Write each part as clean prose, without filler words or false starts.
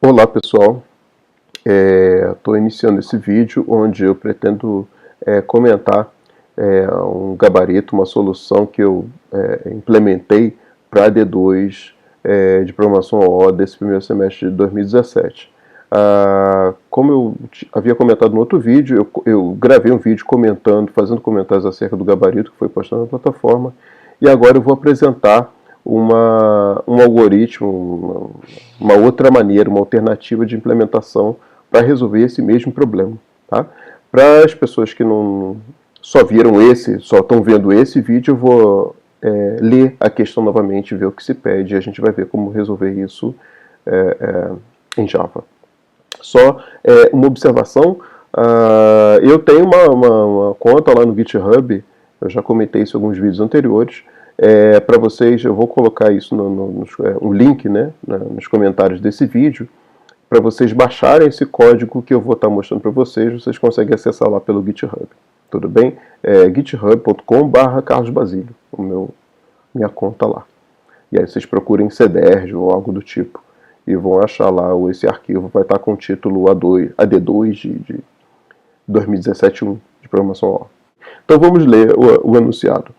Olá pessoal, estou iniciando esse vídeo onde eu pretendo comentar um gabarito, uma solução que eu implementei para D2 de programação OO desse primeiro semestre de 2017. Como eu havia comentado no outro vídeo, eu gravei um vídeo fazendo comentários acerca do gabarito que foi postado na plataforma, e agora eu vou apresentar um algoritmo, uma outra maneira, uma alternativa de implementação para resolver esse mesmo problema. Tá? Para as pessoas que não só estão vendo esse vídeo, eu vou ler a questão novamente, ver o que se pede, e a gente vai ver como resolver isso em Java. Só uma observação, eu tenho uma conta lá no GitHub, eu já comentei isso em alguns vídeos anteriores. Para vocês, eu vou colocar isso um link, né, nos comentários desse vídeo, para vocês baixarem esse código que eu vou estar mostrando para vocês. Vocês conseguem acessar lá pelo GitHub, tudo bem? github.com/carlosbasílio, minha conta lá. E aí vocês procurem cderj ou algo do tipo, e vão achar lá esse arquivo, vai estar com o título AD2 de 2017-1 de programação OO. Então vamos ler o enunciado.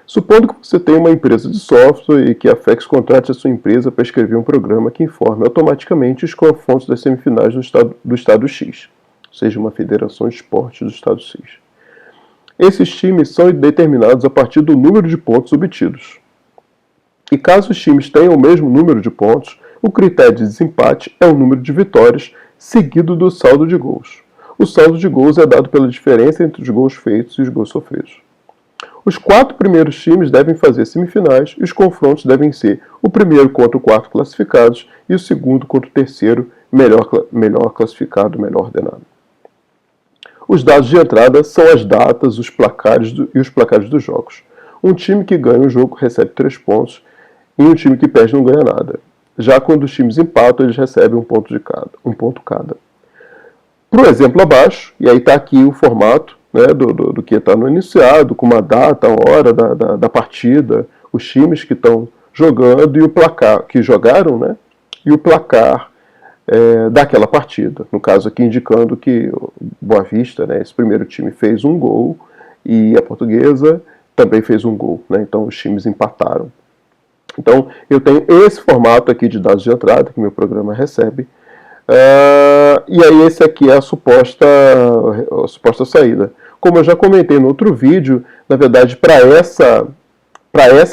Supondo que você tem uma empresa de software e que a FedEx contrate a sua empresa para escrever um programa que informe automaticamente os confrontos das semifinais do estado X, ou seja, uma federação de esporte do estado X. Esses times são determinados a partir do número de pontos obtidos. E caso os times tenham o mesmo número de pontos, o critério de desempate é o número de vitórias, seguido do saldo de gols. O saldo de gols é dado pela diferença entre os gols feitos e os gols sofridos. Os 4 primeiros times devem fazer semifinais e os confrontos devem ser o primeiro contra o quarto classificados e o segundo contra o terceiro melhor classificado, melhor ordenado. Os dados de entrada são as datas, os placares e os placares dos jogos. Um time que ganha o jogo recebe 3 pontos e um time que perde não ganha nada. Já quando os times empatam, eles recebem um ponto cada. Para o exemplo abaixo, e aí está aqui o formato, né, do que está no enunciado, com uma data, a hora da partida, os times que estão jogando e o placar que jogaram, né, e o placar daquela partida. No caso aqui indicando que o Boa Vista, né, esse primeiro time fez um gol e a Portuguesa também fez um gol, né, então os times empataram. Então eu tenho esse formato aqui de dados de entrada que meu programa recebe. E aí esse aqui é a suposta saída. Como eu já comentei no outro vídeo, na verdade para essa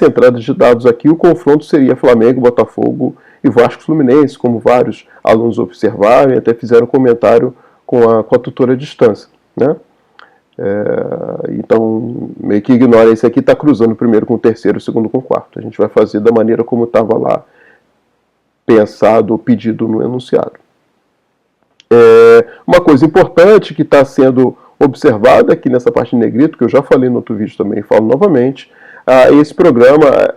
entrada de dados aqui, o confronto seria Flamengo, Botafogo e Vasco Fluminense, como vários alunos observaram e até fizeram comentário com a tutora à distância, né? Então meio que ignora, esse aqui está cruzando o primeiro com o terceiro, o segundo com o quarto. A gente vai fazer da maneira como estava lá pensado ou pedido no enunciado. Uma coisa importante que está sendo observada aqui nessa parte em negrito, que eu já falei no outro vídeo também e falo novamente, esse programa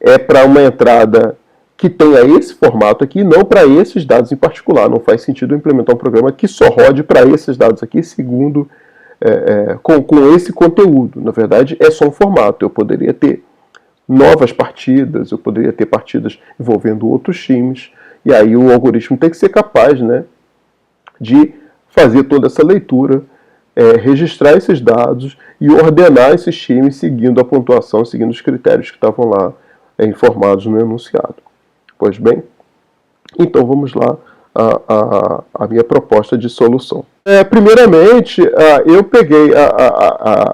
é para uma entrada que tenha esse formato aqui, não para esses dados em particular. Não faz sentido eu implementar um programa que só rode para esses dados aqui, segundo com esse conteúdo. Na verdade, é só um formato. Eu poderia ter novas partidas, eu poderia ter partidas envolvendo outros times, e aí o algoritmo tem que ser capaz, né, de fazer toda essa leitura, registrar esses dados e ordenar esses times seguindo a pontuação, seguindo os critérios que estavam lá informados no enunciado. Pois bem, então vamos lá a minha proposta de solução. Primeiramente, eu peguei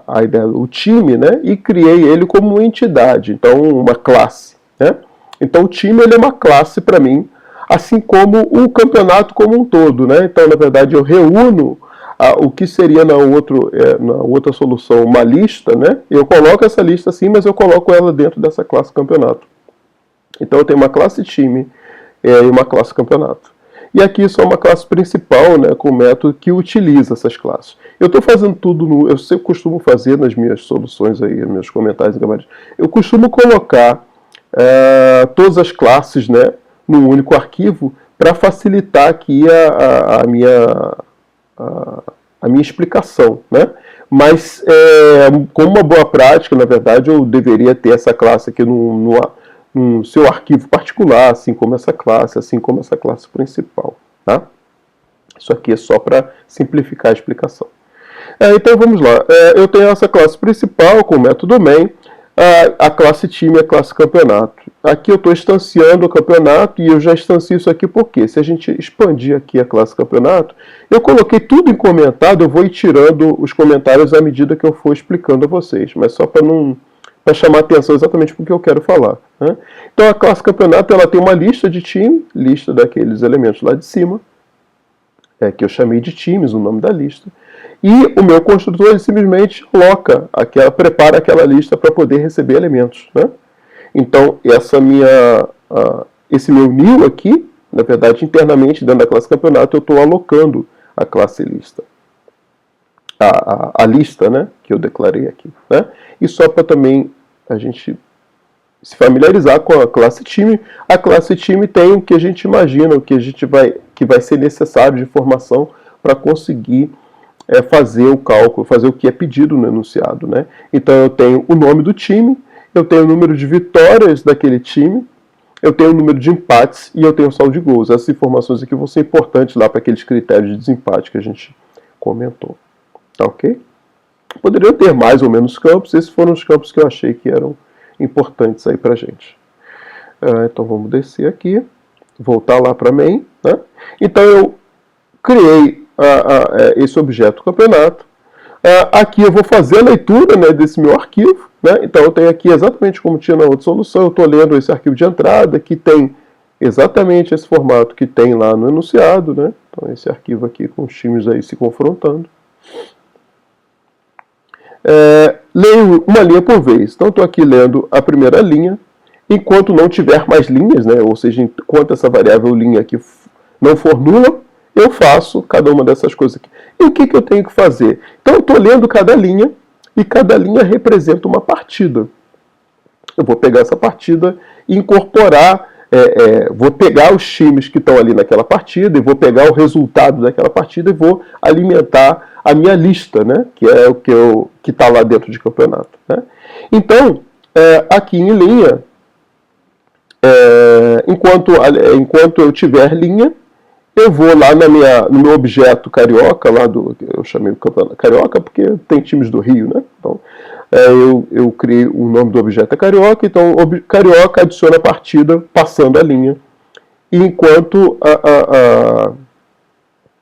a ideia do time, né, e criei ele como uma entidade, então uma classe, né? Então o time ele é uma classe para mim, assim como o campeonato como um todo, né? Então, na verdade, eu reúno o que seria na outra solução uma lista, né? Eu coloco essa lista assim, mas eu coloco ela dentro dessa classe campeonato. Então eu tenho uma classe time e uma classe campeonato. E aqui só uma classe principal, né, com o método que utiliza essas classes. Eu estou fazendo tudo eu sempre costumo fazer nas minhas soluções aí, nos meus comentários e gabaritos. Eu costumo colocar todas as classes, né, num único arquivo, para facilitar aqui a minha explicação, né? Mas, como uma boa prática, na verdade, eu deveria ter essa classe aqui no seu arquivo particular, assim como essa classe principal. Tá? Isso aqui é só para simplificar a explicação. Então vamos lá. Eu tenho essa classe principal com o método main, a classe time e a classe campeonato. Aqui eu estou instanciando o campeonato e eu já instancio isso aqui porque se a gente expandir aqui a classe campeonato, eu coloquei tudo em comentado, eu vou ir tirando os comentários à medida que eu for explicando a vocês, mas só para chamar a atenção exatamente para o que eu quero falar. Né? Então a classe campeonato ela tem uma lista de time, lista daqueles elementos lá de cima, que eu chamei de times, o nome da lista. E o meu construtor ele simplesmente prepara aquela lista para poder receber elementos. Né? Então, esse meu new aqui, na verdade, internamente dentro da classe campeonato, eu estou alocando a classe lista. A lista, né, que eu declarei aqui. Né? E só para também a gente se familiarizar com a classe time tem o que a gente imagina, que vai ser necessário de informação para conseguir fazer o cálculo, fazer o que é pedido no enunciado. Né? Então eu tenho o nome do time, eu tenho o número de vitórias daquele time, eu tenho o número de empates e eu tenho o saldo de gols. Essas informações aqui vão ser importantes lá para aqueles critérios de desempate que a gente comentou. Tá ok? Poderiam ter mais ou menos campos, esses foram os campos que eu achei que eram importantes aí pra gente. Então vamos descer aqui, voltar lá para main. Né? Então eu criei esse objeto campeonato. Aqui eu vou fazer a leitura, né, desse meu arquivo. Né? Então eu tenho aqui exatamente como tinha na outra solução, eu estou lendo esse arquivo de entrada, que tem exatamente esse formato que tem lá no enunciado. Né? Então esse arquivo aqui com os times aí se confrontando. Leio uma linha por vez. Então estou aqui lendo a primeira linha, enquanto não tiver mais linhas, né? Ou seja, enquanto essa variável linha aqui não for nula, eu faço cada uma dessas coisas aqui. E o que eu tenho que fazer? Então eu estou lendo cada linha, e cada linha representa uma partida. Eu vou pegar essa partida e incorporar, vou pegar os times que estão ali naquela partida, e vou pegar o resultado daquela partida e vou alimentar a minha lista, né? Que é o que está lá dentro de campeonato. Né? Então, aqui em linha, enquanto eu tiver linha, eu vou lá no meu objeto carioca, eu chamei o campeonato carioca porque tem times do Rio, né? Então, eu criei o nome do objeto carioca, então carioca adiciona a partida passando a linha. E enquanto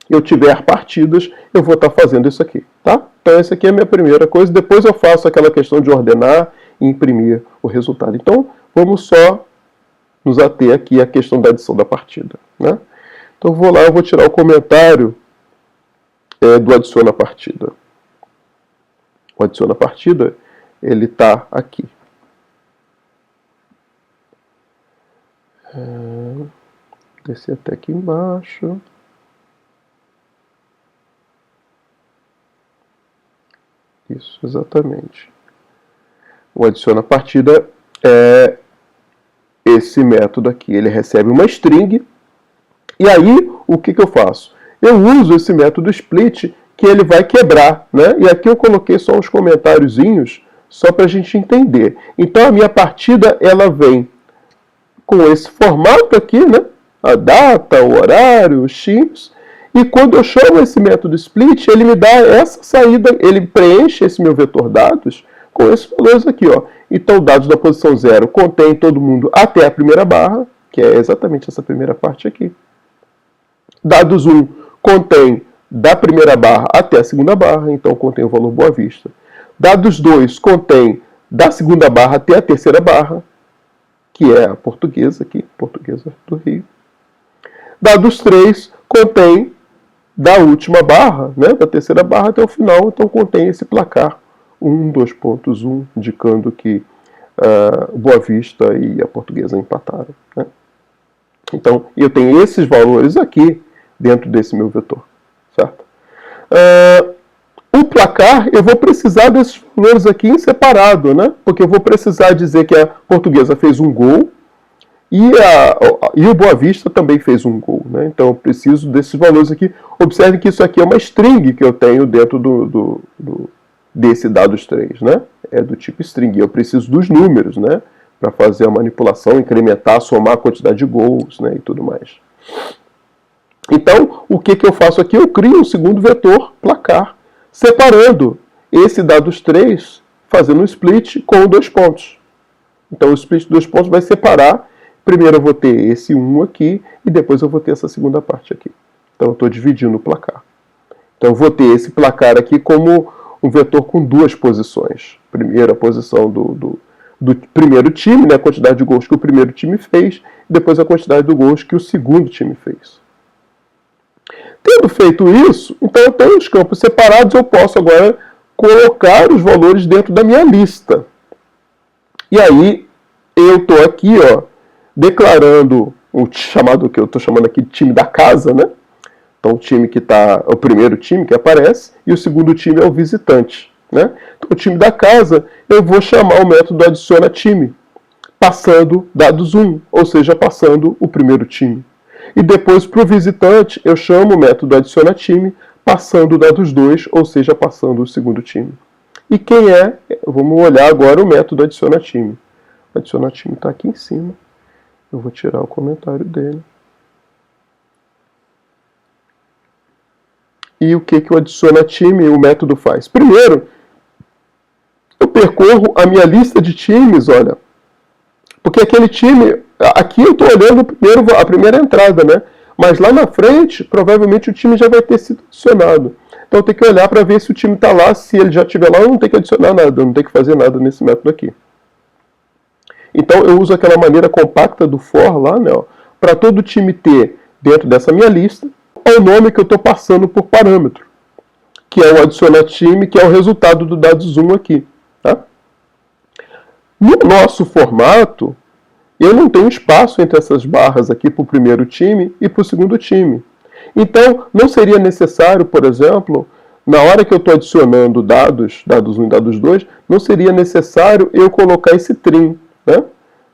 eu tiver partidas, eu vou estar fazendo isso aqui, tá? Então essa aqui é a minha primeira coisa, depois eu faço aquela questão de ordenar e imprimir o resultado. Então vamos só nos ater aqui à questão da adição da partida, né? Então eu vou tirar o comentário do adiciona partida. O adiciona partida, ele está aqui. Descer até aqui embaixo. Isso, exatamente. O adiciona partida é esse método aqui. Ele recebe uma string. E aí, o que eu faço? Eu uso esse método split que ele vai quebrar. Né? E aqui eu coloquei só uns comentáriozinhos só para a gente entender. Então a minha partida ela vem com esse formato aqui, né? A data, o horário, os times. E quando eu chamo esse método split, ele me dá essa saída, ele preenche esse meu vetor dados com esses valores aqui. Ó. Então, dados da posição 0 contém todo mundo até a primeira barra, que é exatamente essa primeira parte aqui. Dados 1 contém da primeira barra até a segunda barra, então contém o valor Boa Vista. Dados 2 contém da segunda barra até a terceira barra, que é a portuguesa aqui, portuguesa do Rio. Dados 3 contém da última barra, né, da terceira barra até o final, então contém esse placar 2.1, indicando que Boa Vista e a portuguesa empataram. Né? Então, eu tenho esses valores aqui dentro desse meu vetor. Certo? O placar, eu vou precisar desses valores aqui em separado, né? Porque eu vou precisar dizer que a portuguesa fez um gol e o Boa Vista também fez um gol. Né? Então eu preciso desses valores aqui. Observe que isso aqui é uma string que eu tenho dentro desse dados 3. Né? É do tipo string. Eu preciso dos números, né? para fazer a manipulação, incrementar, somar a quantidade de gols, né, e tudo mais. Então, o que eu faço aqui? Eu crio um segundo vetor placar, separando esse dados 3, fazendo um split com 2 pontos. Então, o split de 2 pontos vai separar. Primeiro eu vou ter esse 1 aqui, e depois eu vou ter essa segunda parte aqui. Então, eu estou dividindo o placar. Então, eu vou ter esse placar aqui como um vetor com 2 posições. Primeiro, a posição do primeiro time, né, a quantidade de gols que o primeiro time fez, e depois a quantidade de gols que o segundo time fez. Tendo feito isso, então eu tenho os campos separados, eu posso agora colocar os valores dentro da minha lista. E aí, eu estou aqui, ó, declarando o chamado que eu estou chamando aqui de time da casa, né? Então, o time que está, o primeiro time que aparece, e o segundo time é o visitante, né? Então, o time da casa, eu vou chamar o método adiciona time, passando dados 1, ou seja, passando o primeiro time. E depois, para o visitante, eu chamo o método adiciona time, passando dados 2, ou seja, passando o segundo time. E quem é? Vamos olhar agora o método adiciona time. O adiciona time está aqui em cima. Eu vou tirar o comentário dele. E o que o adiciona time, o método faz? Primeiro, eu percorro a minha lista de times, olha. Porque aquele time, aqui eu estou olhando a primeira entrada, né? Mas lá na frente, provavelmente o time já vai ter sido adicionado. Então eu tenho que olhar para ver se o time está lá. Se ele já estiver lá, eu não tenho que adicionar nada, eu não tenho que fazer nada nesse método aqui. Então eu uso aquela maneira compacta do for lá, né? Para todo time ter dentro dessa minha lista o nome que eu estou passando por parâmetro, que é o adiciona time, que é o resultado do dados 1 aqui. Tá? No nosso formato, eu não tenho espaço entre essas barras aqui para o primeiro time e para o segundo time. Então, não seria necessário, por exemplo, na hora que eu estou adicionando dados 1 e dados 2, não seria necessário eu colocar esse trim. Né?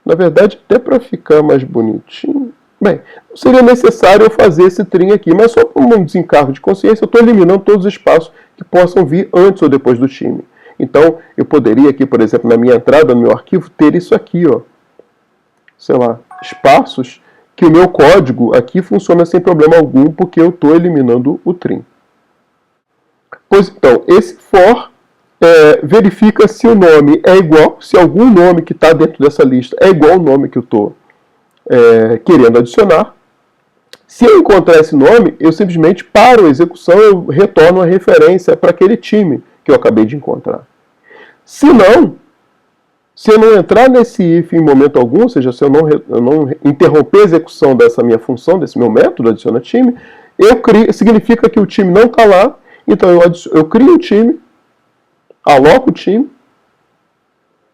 Na verdade, até para ficar mais bonitinho, bem, não seria necessário eu fazer esse trim aqui, mas só por um desencargo de consciência, eu estou eliminando todos os espaços que possam vir antes ou depois do time. Então, eu poderia aqui, por exemplo, na minha entrada, no meu arquivo, ter isso aqui, ó. Sei lá, espaços que o meu código aqui funciona sem problema algum, porque eu estou eliminando o trim. Pois então, esse for verifica se o nome é igual, se algum nome que está dentro dessa lista é igual ao nome que eu estou querendo adicionar. Se eu encontrar esse nome, eu simplesmente paro a execução, eu retorno a referência para aquele time que eu acabei de encontrar. Se eu não entrar nesse if em momento algum, ou seja, se eu não interromper a execução dessa minha função, desse meu método adiciona time, significa que o time não está lá, então eu crio um time, aloco o time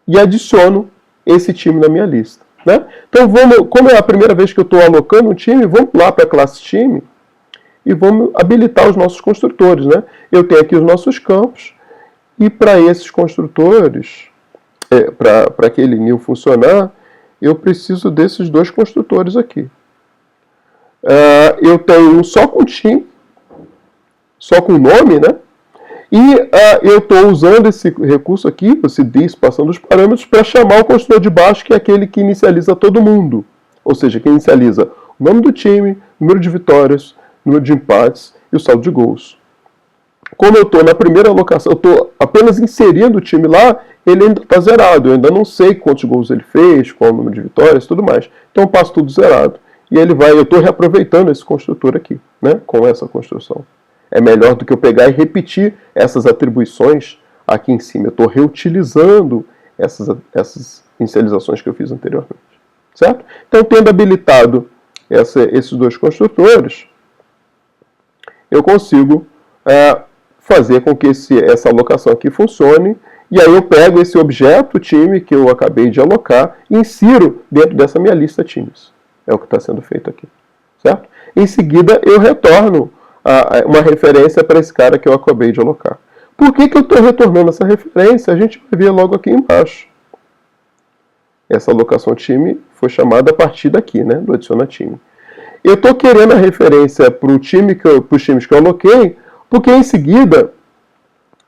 e adiciono esse time na minha lista. Né? Então, como é a primeira vez que eu estou alocando um time, vamos lá para a classe time e vamos habilitar os nossos construtores. Né? Eu tenho aqui os nossos campos e para esses construtores, para aquele new funcionar, eu preciso desses 2 construtores aqui. Eu tenho um só com time, só com nome, né? E eu estou usando esse recurso aqui, esse this, passando os parâmetros, para chamar o construtor de baixo, que é aquele que inicializa todo mundo. Ou seja, que inicializa o nome do time, número de vitórias, número de empates e o saldo de gols. Como eu estou na primeira alocação, eu estou apenas inserindo o time lá, ele ainda está zerado. Eu ainda não sei quantos gols ele fez, qual o número de vitórias e tudo mais. Então eu passo tudo zerado. E eu estou reaproveitando esse construtor aqui, né, com essa construção. É melhor do que eu pegar e repetir essas atribuições aqui em cima. Eu estou reutilizando essas inicializações que eu fiz anteriormente. Certo? Então, tendo habilitado esses 2 construtores, eu consigo fazer com que essa alocação aqui funcione. E aí eu pego esse objeto time que eu acabei de alocar e insiro dentro dessa minha lista times. É o que está sendo feito aqui. Certo? Em seguida, eu retorno uma referência para esse cara que eu acabei de alocar. Por que eu estou retornando essa referência? A gente vai ver logo aqui embaixo. Essa alocação time foi chamada a partir daqui, né, do adiciona time. Eu estou querendo a referência para os times que eu aloquei, porque em seguida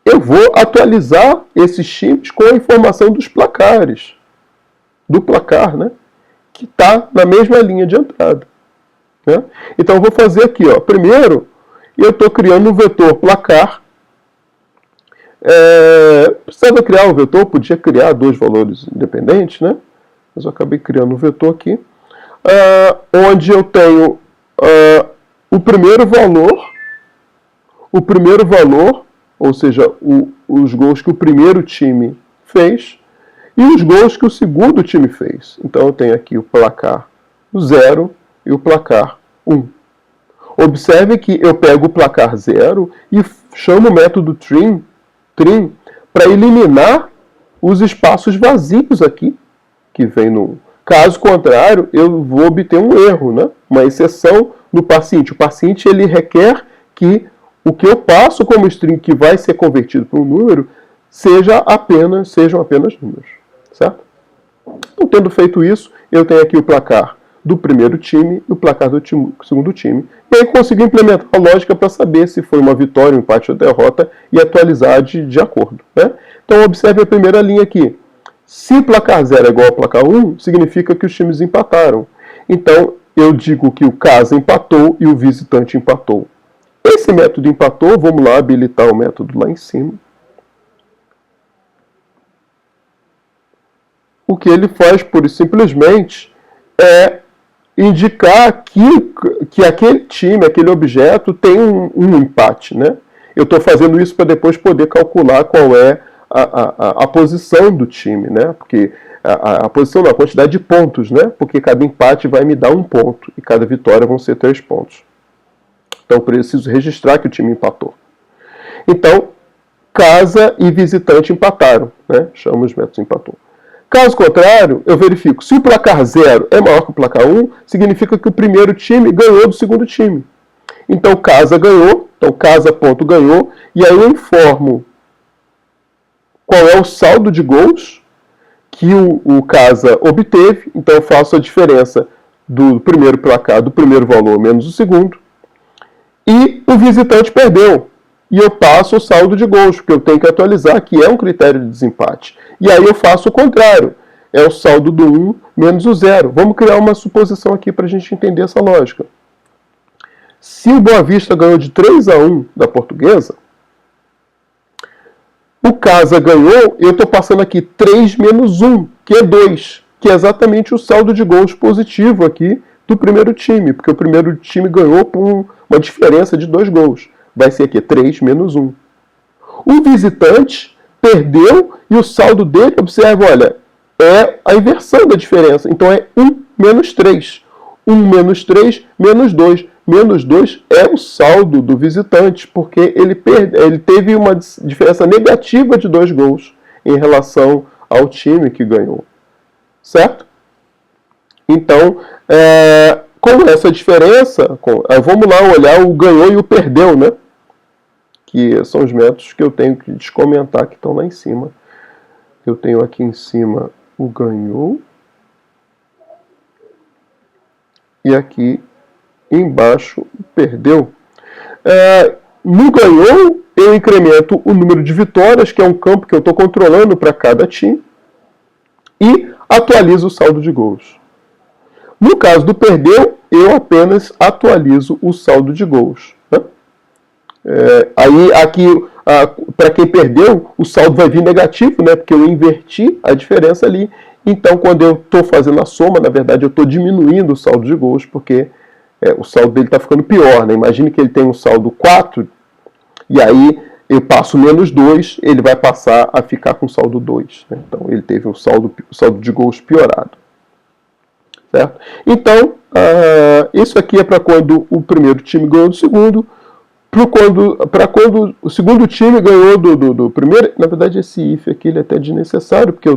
eu vou atualizar esses times com a informação dos placares. do placar, né, que está na mesma linha de entrada. Né? Então eu vou fazer aqui, ó, primeiro eu estou criando um vetor placar. Precisava criar um vetor, podia criar dois valores independentes, né? Mas eu acabei criando um vetor aqui, onde eu tenho o primeiro valor, ou seja, os gols que o primeiro time fez e os gols que o segundo time fez. Então eu tenho aqui o placar 0 e o placar 1. Observe que eu pego o placar 0 e chamo o método trim para eliminar os espaços vazios aqui, que vem no... Caso contrário, eu vou obter um erro, né? Uma exceção no parsint. O parsint ele requer que o que eu passo como string que vai ser convertido para um número sejam apenas números, certo? Então, tendo feito isso, eu tenho aqui o placar do primeiro time e o placar do segundo time. E aí consigo implementar a lógica para saber se foi uma vitória, um empate ou derrota e atualizar de acordo. Né? Então observe a primeira linha aqui. Se o placar 0 é igual ao placar 1, significa que os times empataram. Então eu digo que o casa empatou e o visitante empatou. Esse método empatou, vamos lá habilitar o método lá em cima. O que ele faz, pura e simplesmente, é indicar que aquele time, aquele objeto tem um empate, né? Eu estou fazendo isso para depois poder calcular qual é a posição do time, né? Porque a posição não, a quantidade de pontos, né? Porque cada empate vai me dar 1 ponto e cada vitória vão ser 3 pontos. Então eu preciso registrar que o time empatou. Então, casa e visitante empataram, né? Chama os métodos empatou. Caso contrário, eu verifico. Se o placar 0 é maior que o placar 1, significa que o primeiro time ganhou do segundo time. Então, casa ganhou. Então, casa ponto ganhou. E aí eu informo qual é o saldo de gols que o casa obteve. Então, eu faço a diferença do primeiro placar, do primeiro valor, menos o segundo. E o visitante perdeu. E eu passo o saldo de gols, porque eu tenho que atualizar, que é um critério de desempate. E aí eu faço o contrário. É o saldo do 1 menos o 0. Vamos criar uma suposição aqui para a gente entender essa lógica. Se o Boa Vista ganhou de 3-1 da Portuguesa, o casa ganhou, eu estou passando aqui 3 menos 1, que é 2, que é exatamente o saldo de gols positivo aqui do primeiro time, porque o primeiro time ganhou por uma diferença de 2 gols. Vai ser aqui 3 menos 1. O visitante perdeu e o saldo dele, observa, olha, é a inversão da diferença. Então é 1 menos 3. 1 menos 3 menos 2. Menos 2 é o saldo do visitante, porque ele teve uma diferença negativa de 2 gols em relação ao time que ganhou. Certo? Então, com essa diferença, vamos lá olhar o ganhou e o perdeu, né? Que são os métodos que eu tenho que descomentar que estão lá em cima. Eu tenho aqui em cima o ganhou e aqui embaixo o perdeu. No ganhou, eu incremento o número de vitórias, que é um campo que eu estou controlando para cada time, e atualizo o saldo de gols. No caso do perdeu, eu apenas atualizo o saldo de gols. Né? Aí aqui, para quem perdeu, o saldo vai vir negativo, né? Porque eu inverti a diferença ali. Então, quando eu estou fazendo a soma, na verdade, eu estou diminuindo o saldo de gols, porque o saldo dele está ficando pior. Né? Imagine que ele tem um saldo 4, e aí eu passo menos 2, ele vai passar a ficar com saldo 2. Né? Então, ele teve o saldo de gols piorado. Certo? Então, isso aqui é para quando o primeiro time ganhou do segundo, para quando o segundo time ganhou do primeiro. Na verdade, esse if aqui ele é até desnecessário, porque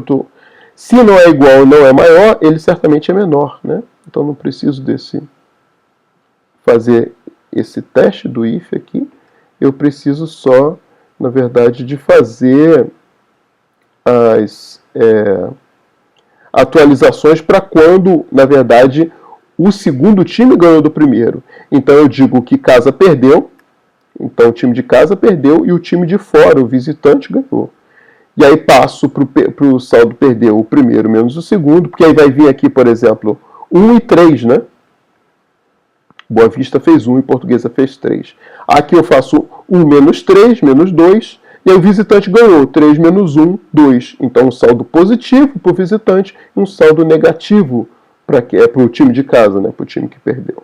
se não é igual ou não é maior, ele certamente é menor. Né? Então, não preciso fazer esse teste do if aqui. Eu preciso só, na verdade, de fazer as atualizações para quando, na verdade, o segundo time ganhou do primeiro. Então eu digo que casa perdeu, então o time de casa perdeu e o time de fora, o visitante, ganhou. E aí passo para o saldo perder o primeiro menos o segundo, porque aí vai vir aqui, por exemplo, 1 e 3, né? Boa Vista fez 1 e Portuguesa fez 3. Aqui eu faço 1 menos 3, menos 2, e aí o visitante ganhou 3 menos 1, 2. Então um saldo positivo para o visitante e um saldo negativo para o time de casa, né? Para o time que perdeu.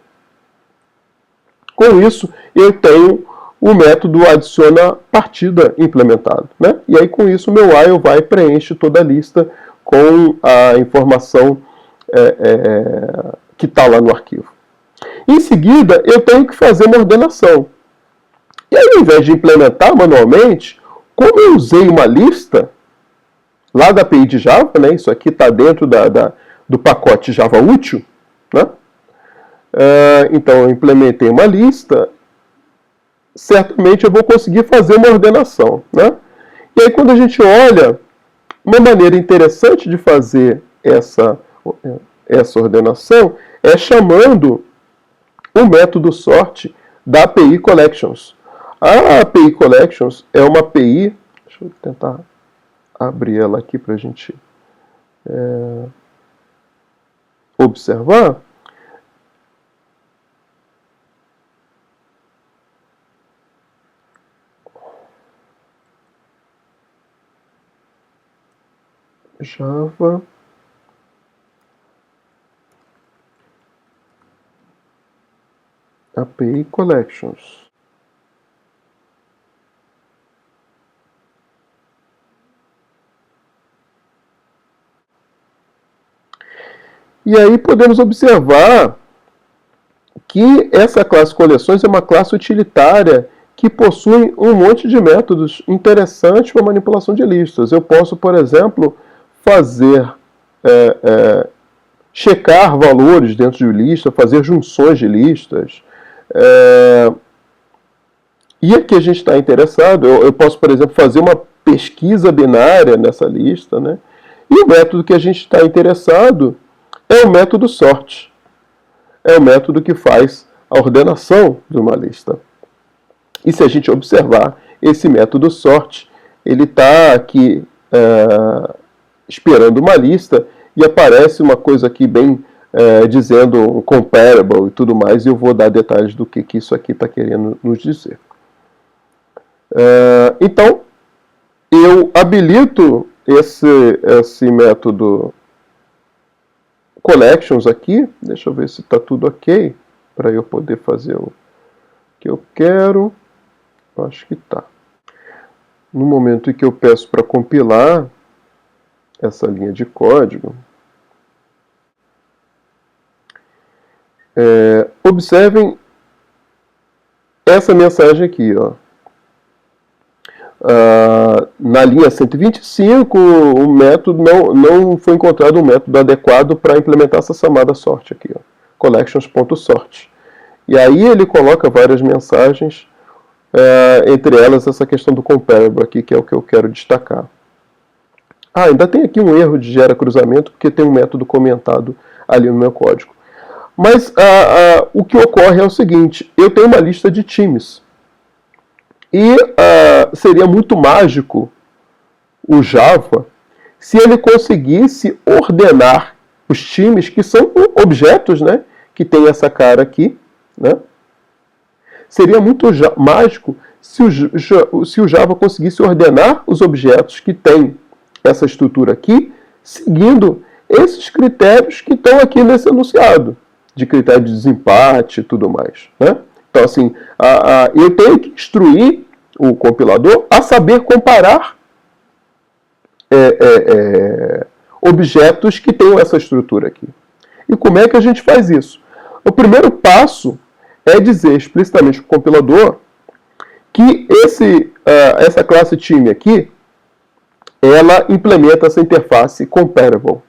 Com isso, eu tenho o método adiciona partida implementado, né? E aí com isso o meu while vai preenche toda a lista com a informação que está lá no arquivo. Em seguida, eu tenho que fazer uma ordenação. E aí, ao invés de implementar manualmente, como eu usei uma lista lá da API de Java, né? Isso aqui está dentro do pacote Java útil, né? Então eu implementei uma lista, certamente eu vou conseguir fazer uma ordenação, né? E aí quando a gente olha, uma maneira interessante de fazer essa ordenação é chamando o método sort da API Collections. A API Collections é uma API, deixa eu tentar abrir ela aqui para a gente observar. Java API Collections. E aí podemos observar que essa classe coleções é uma classe utilitária que possui um monte de métodos interessantes para manipulação de listas. Eu posso, por exemplo, fazer checar valores dentro de lista, fazer junções de listas. E aqui a gente está interessado, eu posso, por exemplo, fazer uma pesquisa binária nessa lista, né? E o método que a gente está interessado é o método sort. É o método que faz a ordenação de uma lista. E se a gente observar esse método sort, ele está aqui esperando uma lista e aparece uma coisa aqui bem dizendo um comparable e tudo mais, e eu vou dar detalhes do que isso aqui está querendo nos dizer. Então, eu habilito esse método collections aqui, deixa eu ver se está tudo ok, para eu poder fazer o que eu quero. Acho que está. No momento em que eu peço para compilar essa linha de código, observem essa mensagem aqui, ó. Na linha 125, o método não foi encontrado um método adequado para implementar essa chamada sort aqui, ó, collections.sort. E aí ele coloca várias mensagens, entre elas essa questão do comparable aqui, que é o que eu quero destacar. Ainda tem aqui um erro de gera cruzamento, porque tem um método comentado ali no meu código. Mas o que ocorre é o seguinte, eu tenho uma lista de times. E seria muito mágico o Java se ele conseguisse ordenar os times que são objetos, né, que tem essa cara aqui, né? Seria muito mágico se o Java conseguisse ordenar os objetos que tem essa estrutura aqui, seguindo esses critérios que estão aqui nesse enunciado, de critério de desempate e tudo mais, né? Então, assim, eu tenho que instruir o compilador a saber comparar objetos que tenham essa estrutura aqui. E como é que a gente faz isso? O primeiro passo é dizer explicitamente para o compilador que essa classe time aqui, ela implementa essa interface comparable,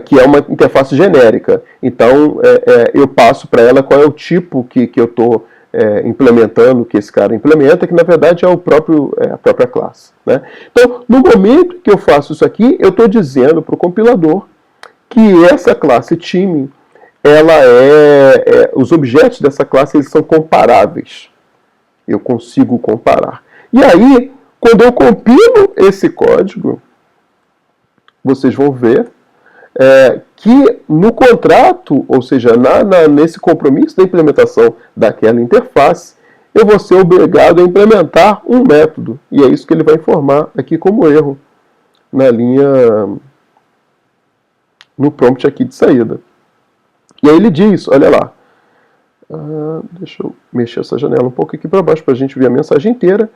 que é uma interface genérica. Então, eu passo para ela qual é o tipo que eu estou implementando, que esse cara implementa, que na verdade é a própria classe, né? Então, no momento que eu faço isso aqui, eu estou dizendo para o compilador que essa classe time, ela os objetos dessa classe eles são comparáveis. Eu consigo comparar. E aí, Quando eu compilo esse código, vocês vão ver que no contrato, ou seja, nesse compromisso da implementação daquela interface, eu vou ser obrigado a implementar um método. E é isso que ele vai informar aqui como erro na linha, no prompt aqui de saída. E aí ele diz, olha lá, deixa eu mexer essa janela um pouco aqui para baixo para a gente ver a mensagem inteira.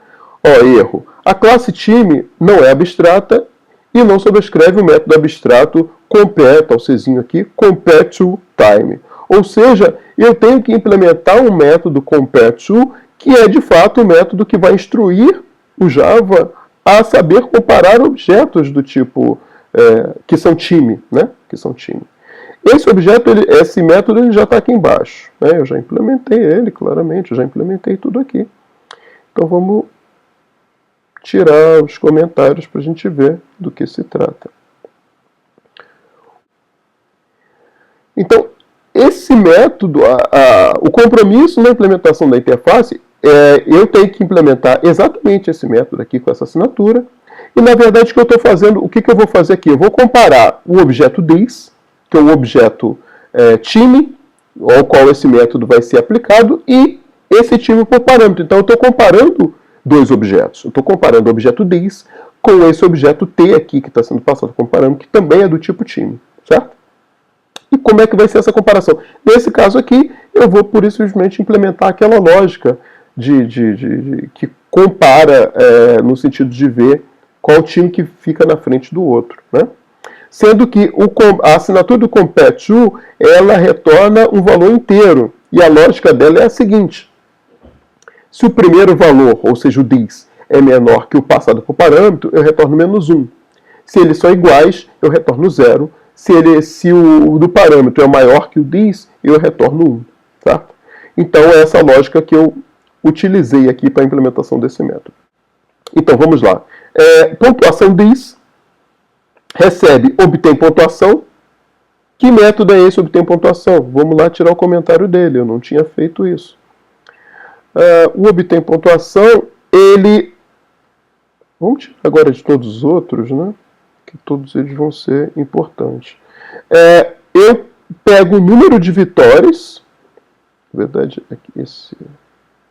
Erro. A classe time não é abstrata e não sobrescreve o método abstrato compare, o Czinho aqui, compare to time. Ou seja, eu tenho que implementar um método compare to, que é de fato o método que vai instruir o Java a saber comparar objetos do tipo que são time, né? Que são time. Esse objeto, esse método, ele já está aqui embaixo, né? Eu já implementei ele, claramente, eu já implementei tudo aqui. Então vamos tirar os comentários para a gente ver do que se trata. Então, esse método, o compromisso na implementação da interface, eu tenho que implementar exatamente esse método aqui com essa assinatura. E, na verdade, o que eu estou fazendo, o que eu vou fazer aqui? Eu vou comparar o objeto this, que é o objeto time, ao qual esse método vai ser aplicado, e esse time por parâmetro. Então, eu estou comparando dois objetos. Eu estou comparando o objeto this com esse objeto t aqui, que está sendo passado como parâmetro, que também é do tipo time, certo? E como é que vai ser essa comparação? Nesse caso aqui, eu vou pura e simplesmente implementar aquela lógica que compara no sentido de ver qual time que fica na frente do outro, né? Sendo que a assinatura do compare to, ela retorna um valor inteiro. E a lógica dela é a seguinte. Se o primeiro valor, ou seja, o this, é menor que o passado por parâmetro, eu retorno menos 1. Se eles são iguais, eu retorno 0. Se o do parâmetro é maior que o this, eu retorno 1. Certo? Então, é essa lógica que eu utilizei aqui para a implementação desse método. Então, vamos lá. Pontuação this, recebe, obtém pontuação. Que método é esse, obtém pontuação? Vamos lá tirar o comentário dele, eu não tinha feito isso. O obtém pontuação, ele... Vamos tirar agora de todos os outros, né? Que todos eles vão ser importantes. Eu pego o número de vitórias. Na verdade, aqui,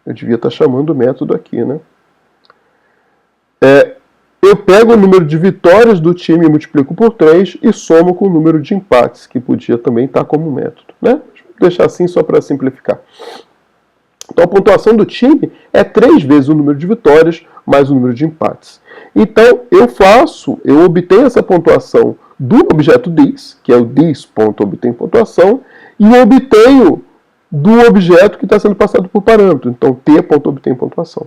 eu devia estar chamando o método aqui, né? Eu pego o número de vitórias do time e multiplico por 3 e somo com o número de empates, que podia também estar como método, né? Vou deixar assim só para simplificar. Então a pontuação do time é 3 vezes o número de vitórias mais o número de empates. Então eu obtenho essa pontuação do objeto this, que é o this.obtém pontuação, e eu obtenho do objeto que está sendo passado por parâmetro, então t.obtém pontuação.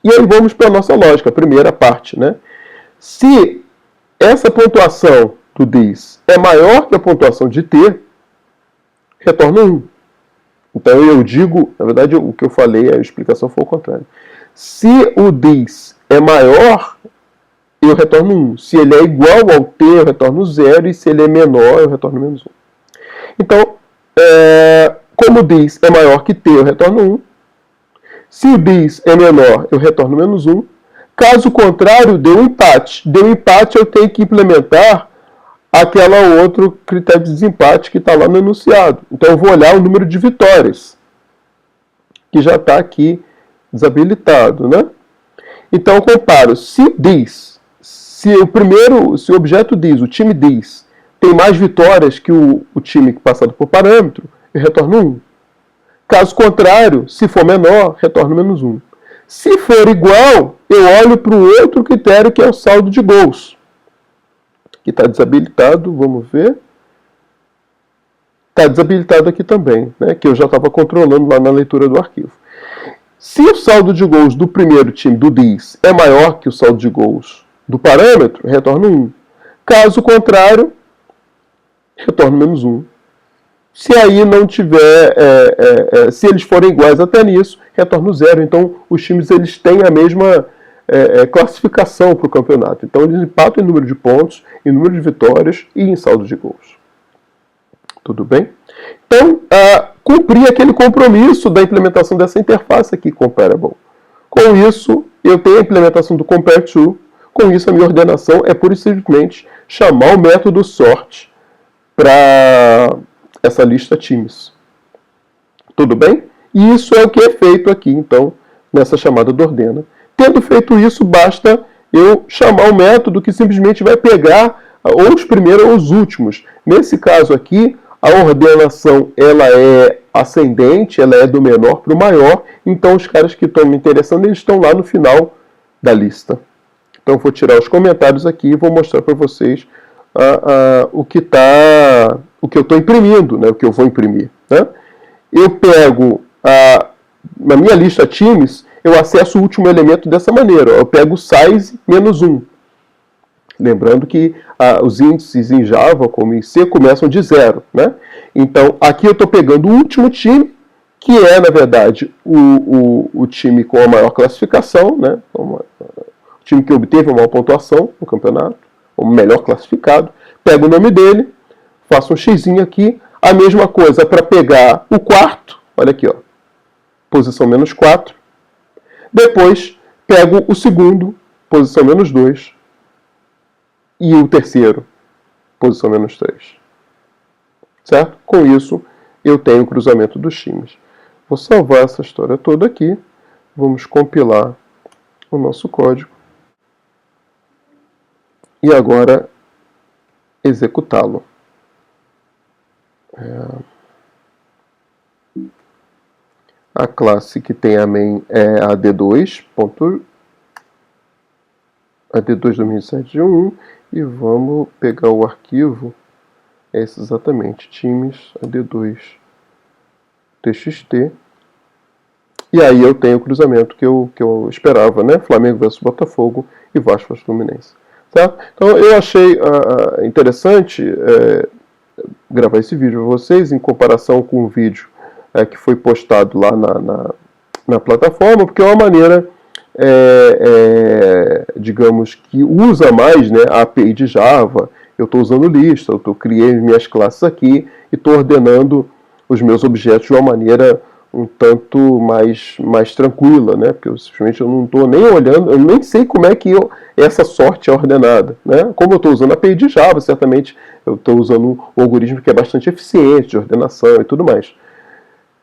E aí vamos para a nossa lógica, a primeira parte, né? Se essa pontuação do this é maior que a pontuação de t, retorna 1. Então eu digo, na verdade o que eu falei, a explicação foi o contrário. Se o this é maior, eu retorno 1. Se ele é igual ao t, eu retorno 0. E se ele é menor, eu retorno menos 1. Então, como o this é maior que t, eu retorno 1. Se o this é menor, eu retorno menos 1. Caso contrário, deu um empate. Deu empate, eu tenho que implementar aquela outro critério de desempate que está lá no enunciado. Então eu vou olhar o número de vitórias, que já está aqui desabilitado, né? Então eu comparo se o objeto this, o time this, tem mais vitórias que o time passado por parâmetro, eu retorno 1. Caso contrário, se for menor, retorno menos 1. Se for igual, eu olho para o outro critério que é o saldo de gols, que está desabilitado, vamos ver. Está desabilitado aqui também, né, que eu já estava controlando lá na leitura do arquivo. Se o saldo de gols do primeiro time, do this, é maior que o saldo de gols do parâmetro, retorno 1. Caso contrário, retorno menos 1. Se aí não tiver, se eles forem iguais até nisso, retorno 0. Então, os times eles têm a mesma classificação para o campeonato. Então, eles empatam em número de pontos, em número de vitórias e em saldo de gols. Tudo bem? Então, cumprir aquele compromisso da implementação dessa interface aqui, comparable. Com isso, eu tenho a implementação do compare_to. Com isso, a minha ordenação é pura e simplesmente chamar o método sort para essa lista times. Tudo bem? E isso é o que é feito aqui, então, nessa chamada do ordena. Tendo feito isso, basta eu chamar o método que simplesmente vai pegar ou os primeiros ou os últimos. Nesse caso aqui, a ordenação ela é ascendente, ela é do menor para o maior, então os caras que estão me interessando, eles estão lá no final da lista. Então eu vou tirar os comentários aqui e vou mostrar para vocês o que eu estou imprimindo, né, o que eu vou imprimir. Né? Eu pego na minha lista times, eu acesso o último elemento dessa maneira. Eu pego o size menos 1. Lembrando que os índices em Java, como em C, começam de 0. Né? Então, aqui eu estou pegando o último time, que é, na verdade, o time com a maior classificação, né? O time que obteve a maior pontuação no campeonato, o melhor classificado. Pego o nome dele, faço um xizinho aqui. A mesma coisa para pegar o quarto, olha aqui, ó, posição menos 4. Depois, pego o segundo, posição menos 2. E o terceiro, posição menos 3. Certo? Com isso, eu tenho o cruzamento dos times. Vou salvar essa história toda aqui. Vamos compilar o nosso código. E agora, executá-lo. A classe que tem a main é a D2. A D2 2007.1 e vamos pegar o arquivo, esse exatamente, times AD2 TXT, e aí eu tenho o cruzamento que eu esperava, né? Flamengo versus Botafogo e Vasco versus Fluminense. Tá? Então eu achei interessante gravar esse vídeo para vocês em comparação com o vídeo que foi postado lá na plataforma, porque é uma maneira digamos que usa mais, né, a API de Java. Eu estou usando lista, eu criei minhas classes aqui e estou ordenando os meus objetos de uma maneira um tanto mais tranquila, né? Porque simplesmente eu não estou nem olhando, eu nem sei como é que essa sorte é ordenada, né? Como eu estou usando a API de Java, certamente eu estou usando um algoritmo que é bastante eficiente de ordenação e tudo mais.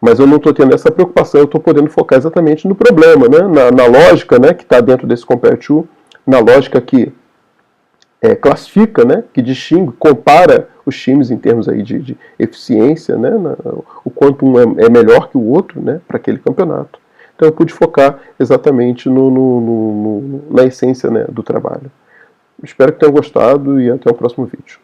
Mas eu não estou tendo essa preocupação, eu estou podendo focar exatamente no problema, né? na lógica, né, que está dentro desse compare_to, na lógica que classifica, né, que distingue, compara os times em termos aí de eficiência, né, o quanto um é melhor que o outro, né, para aquele campeonato. Então eu pude focar exatamente na essência, né, do trabalho. Espero que tenham gostado e até o próximo vídeo.